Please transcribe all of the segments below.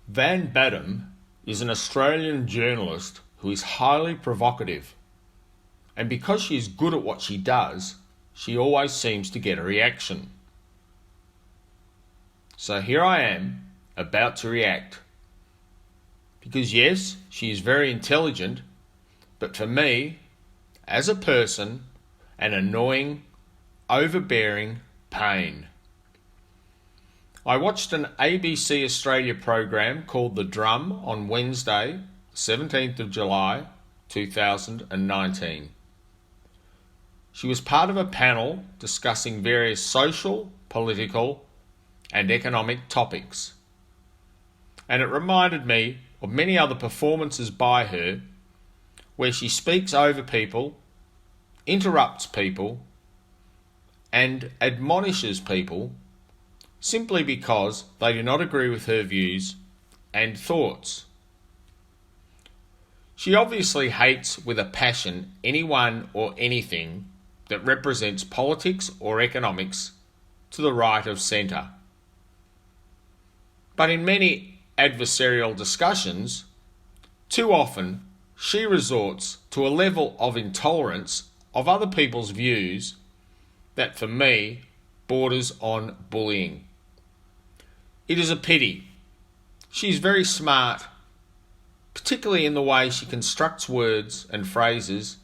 Van Badham is an Australian journalist who is highly provocative, and because she is good at what she does, she always seems to get a reaction. So here I am, about to react. Because yes, she is very intelligent, but for me, as a person, an annoying, overbearing pain. I watched an ABC Australia program called The Drum on Wednesday, 17th of July, 2019. She was part of a panel discussing various social, political and economic topics. And it reminded me of many other performances by her where she speaks over people, interrupts people and admonishes people simply because they do not agree with her views and thoughts. She obviously hates with a passion anyone or anything that represents politics or economics to the right of centre. But in many adversarial discussions, too often she resorts to a level of intolerance of other people's views that for me borders on bullying. It is a pity. She's very smart, particularly in the way she constructs words and phrases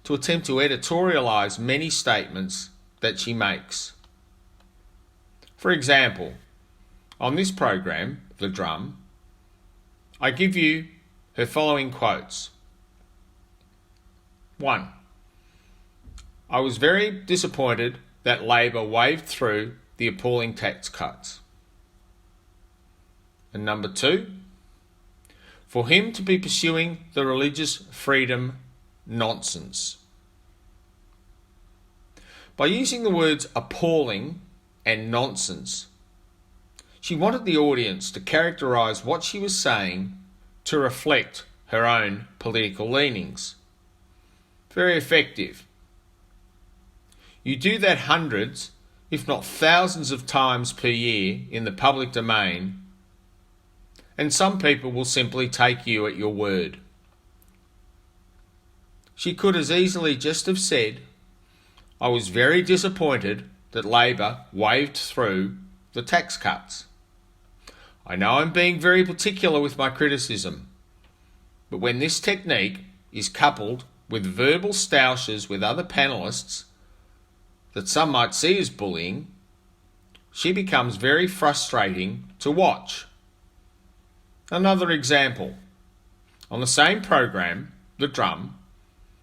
to attempt to editorialise many statements that she makes. For example, on this program, The Drum, I give you her following quotes. 1. I was very disappointed that Labor waved through the appalling tax cuts. And number 2, for him to be pursuing the religious freedom nonsense. By using the words appalling and nonsense, she wanted the audience to characterise what she was saying to reflect her own political leanings. Very effective. You do that hundreds, if not thousands of times per year in the public domain, and some people will simply take you at your word. She could as easily just have said, I was very disappointed that Labor waved through the tax cuts. I know I'm being very particular with my criticism, but when this technique is coupled with verbal stoushes with other panellists that some might see as bullying, she becomes very frustrating to watch. Another example. On the same program, The Drum,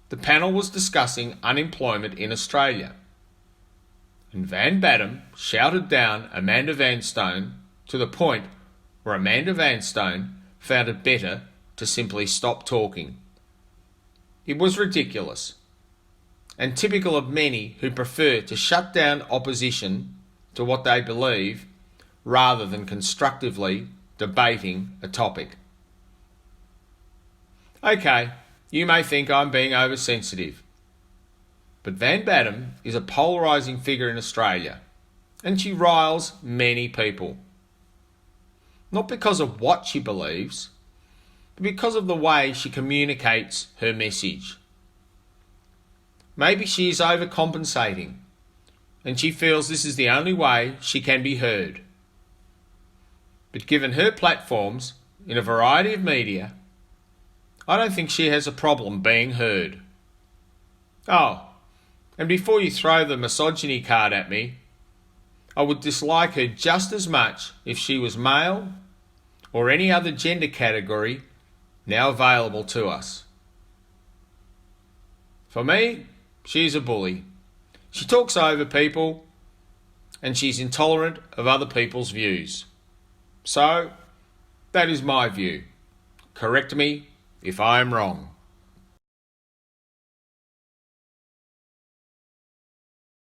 the panel was discussing unemployment in Australia. And Van Badham shouted down Amanda Vanstone to the point where Amanda Vanstone found it better to simply stop talking. It was ridiculous, and typical of many who prefer to shut down opposition to what they believe rather than constructively debating a topic. Okay, you may think I'm being oversensitive, but Van Badham is a polarising figure in Australia, and she riles many people. Not because of what she believes, but because of the way she communicates her message. Maybe she is overcompensating, and she feels this is the only way she can be heard. But given her platforms in a variety of media, I don't think she has a problem being heard. Oh, and before you throw the misogyny card at me, I would dislike her just as much if she was male or any other gender category now available to us. For me, she's a bully. She talks over people and she's intolerant of other people's views. So, that is my view. Correct me if I am wrong.